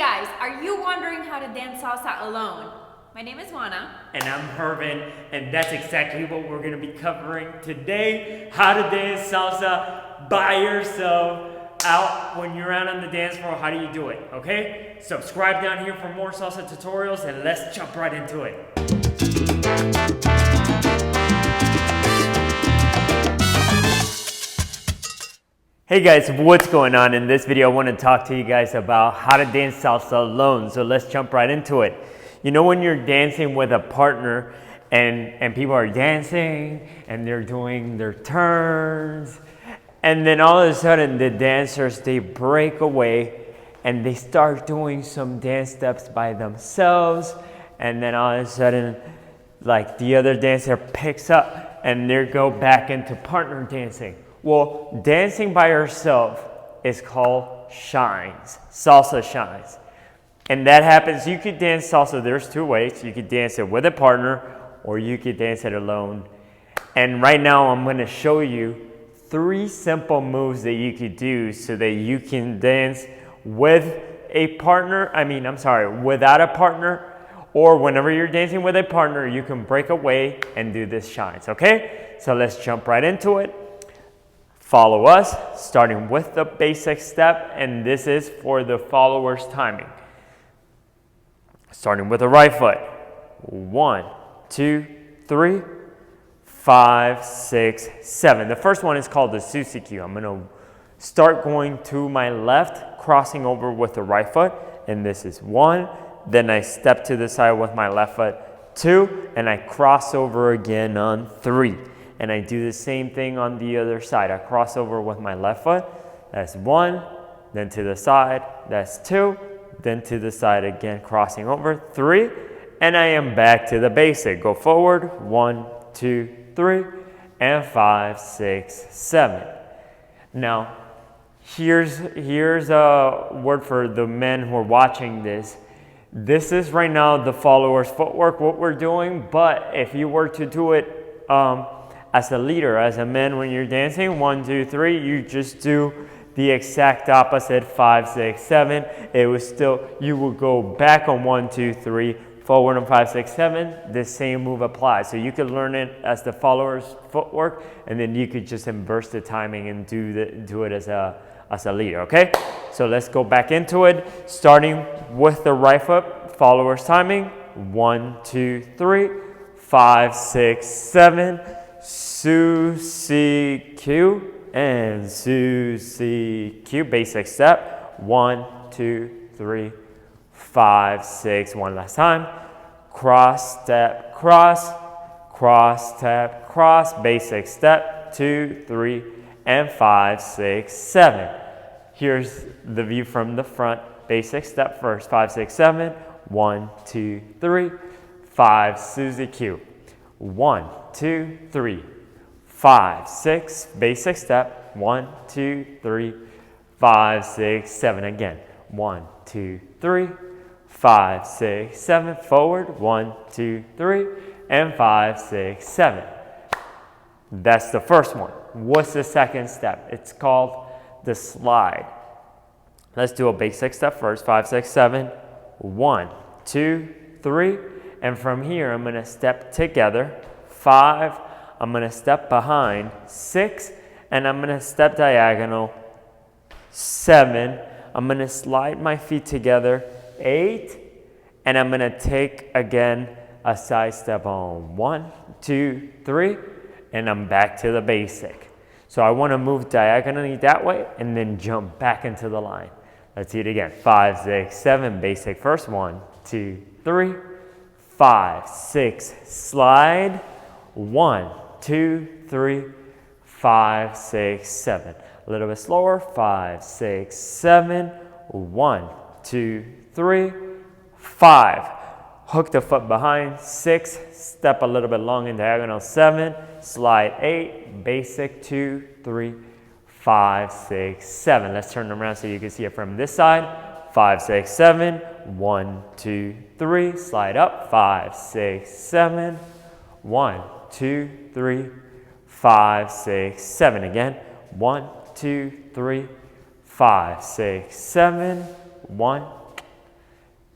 guys, are you wondering how to dance salsa alone? My name is Juana. And I'm Hervin, and that's exactly what we're going to be covering today. How to dance salsa by yourself out when you're out on the dance floor. How do you do it, okay? Subscribe down here for more salsa tutorials, and let's jump right into it. Hey guys, what's going on? In this video, I want to talk to you guys about how to dance salsa alone. So let's jump right into it. You know when you're dancing with a partner and people are dancing and they're doing their turns, and then all of a sudden the dancers, they break away and they start doing some dance steps by themselves, and then all of a sudden like the other dancer picks up and they go back into partner dancing. Well, dancing by yourself is called shines, salsa shines. And that happens, you could dance salsa, there's two ways. You could dance it with a partner or you could dance it alone. And right now I'm gonna show you 3 simple moves that you could do so that you can dance with a partner, without a partner, or whenever you're dancing with a partner, you can break away and do this shines, okay? So let's jump right into it. Follow us, starting with the basic step, and this is for the followers' timing. Starting with the right foot. 1, 2, 3, 5, 6, 7. The first one is called the Susi Q. I'm gonna start going to my left, crossing over with the right foot, and this is 1. Then I step to the side with my left foot, 2, and I cross over again on 3. And I do the same thing on the other side. I cross over with my left foot, that's 1, then to the side, that's 2, then to the side again, crossing over, 3, and I am back to the basic. Go forward, 1, 2, 3, and 5, 6, 7. Now, here's a word for the men who are watching this. This is right now the followers' footwork, what we're doing, but if you were to do it as a leader, as a man, when you're dancing, 1, 2, 3, you just do the exact opposite, 5, 6, 7. It was still, you would go back on 1, 2, 3, forward on 5, 6, 7. The same move applies. So you could learn it as the followers' footwork, and then you could just inverse the timing and do it as a leader, okay? So let's go back into it, starting with the right foot, followers' timing, 1, 2, 3, 5, 6, 7, Susi Q and Susi Q, basic step, 1, 2, 3, 5, 6, one last time, cross, step, cross, cross, step, cross, basic step, 2, 3, and 5, 6, 7. Here's the view from the front, basic step first, 5, 6, 7, 1, 2, 3, 5, Susi Q. 1, 2, 3, 5, 6, basic step, 1, 2, 3, 5, 6, 7. Again, 1, 2, 3, 5, 6, 7. Forward, 1, 2, 3, and 5, 6, 7. That's the first one. What's the second step? It's called the slide. Let's do a basic step first, 5, 6, 7. 1, 2, 3. And from here, I'm gonna step together, 5, I'm gonna step behind, 6, and I'm gonna step diagonal, 7, I'm gonna slide my feet together, 8, and I'm gonna take, again, a side step on 1, 2, 3, and I'm back to the basic. So I wanna move diagonally that way, and then jump back into the line. Let's see it again, 5, 6, 7, basic first, 1, 2, 3, 5, 6, slide, 1, 2, 3, 5, 6, 7. A little bit slower, 5, 6, 7, 1, 2, 3, 5. Hook the foot behind, 6, step a little bit long in diagonal, 7, slide 8, basic 2, 3, 5, 6, 7. Let's turn them around so you can see it from this side. 5, 6, 7, 1, 2, 3, slide up, 5, 6, 7, 1, 2, 3, 5, 6, 7. Again, 1, 2, 3, 5, 6, 7, 1,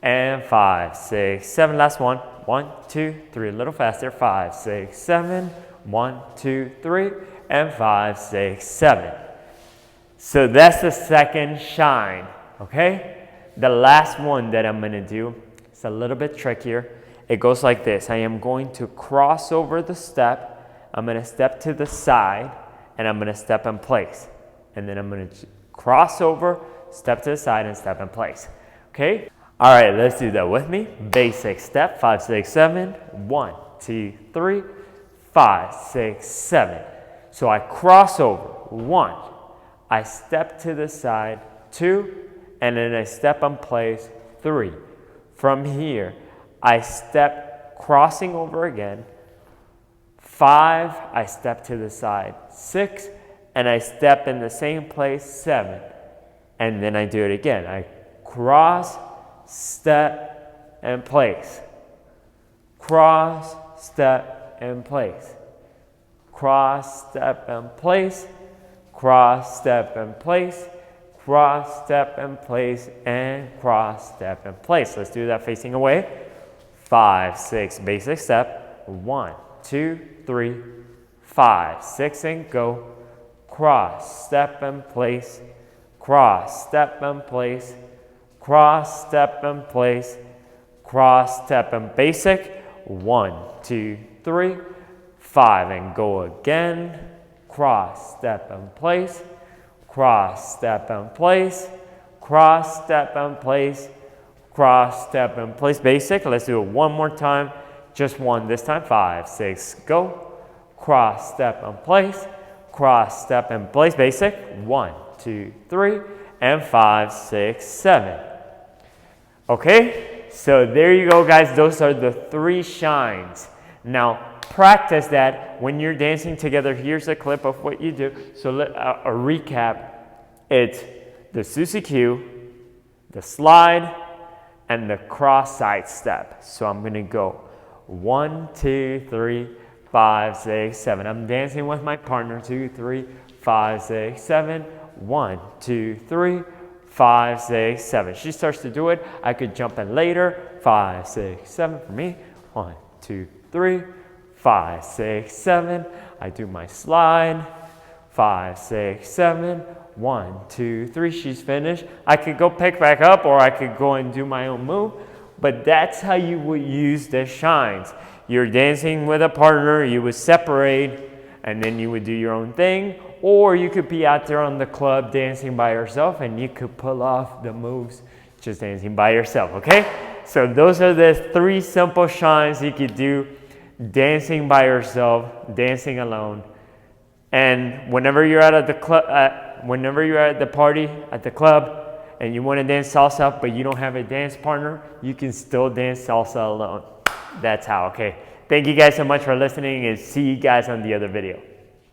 and 5, 6, 7. Last one. 1, 2, 3. A little faster. 5, 6, 7. 1, 2, 3, and 5, 6, 7. So that's the second shine, okay? The last one that I'm gonna do is a little bit trickier. It goes like this. I am going to cross over the step. I'm gonna step to the side, and I'm gonna step in place. And then I'm gonna cross over, step to the side, and step in place, okay? All right, let's do that with me. Basic step, 5, 6, 7. 1, 2, 3, 5, 6, 7. So I cross over, 1. I step to the side, 2, and then I step in place, 3. From here, I step crossing over again, 5, I step to the side, 6, and I step in the same place, 7. And then I do it again. I cross, step, and place. Cross, step, and place. Cross, step, and place. Cross, step, and place. Cross, step, and place, and cross, step, and place. Let's do that facing away. 5, 6, basic step. 1, 2, 3, 5, 6, and go. Cross, step, and place. Cross, step, and place. Cross, step, and place. Cross, step, and basic. 1, 2, 3, 5, and go again. Cross, step, and place. Cross, step, and place. Cross, step, and place. Cross, step, and place. Basic. Let's do it one more time. Just one this time. 5, 6, go. Cross, step, and place. Cross, step, and place. Basic. 1, 2, 3, and 5, 6, 7. Okay, so there you go, guys. Those are the 3 shines. Now, practice that when you're dancing together. Here's a clip of what you do. So a recap. It's the Susie Q, the slide, and the cross side step. So I'm gonna go 1, 2, 3, 5, 6, 7. I'm dancing with my partner. 2, 3, 5, 6, 7. 1, 2, 3, 5, 6, 7. She starts to do it. I could jump in later. 5, 6, 7 for me. 1, 2, 3, 5, 6, 7. I do my slide. 5, 6, 7. 1, 2, 3. She's finished. I could go pick back up, or I could go and do my own move. But that's how you would use the shines. You're dancing with a partner. You would separate, and then you would do your own thing. Or you could be out there on the club dancing by yourself, and you could pull off the moves just dancing by yourself, okay? So those are the 3 simple shines you could do dancing by yourself, dancing alone. And whenever you're at the club, whenever you're at the party, at the club, and you want to dance salsa, but you don't have a dance partner, you can still dance salsa alone. That's how, okay? Thank you guys so much for listening, and see you guys on the other video.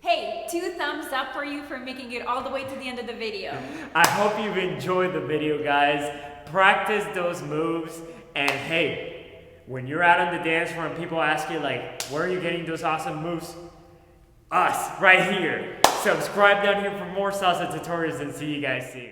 Hey, 2 thumbs up for you for making it all the way to the end of the video. I hope you've enjoyed the video, guys. Practice those moves, and hey, when you're out on the dance floor and people ask you like, where are you getting those awesome moves? Us, right here. Subscribe down here for more salsa tutorials, and see you guys soon.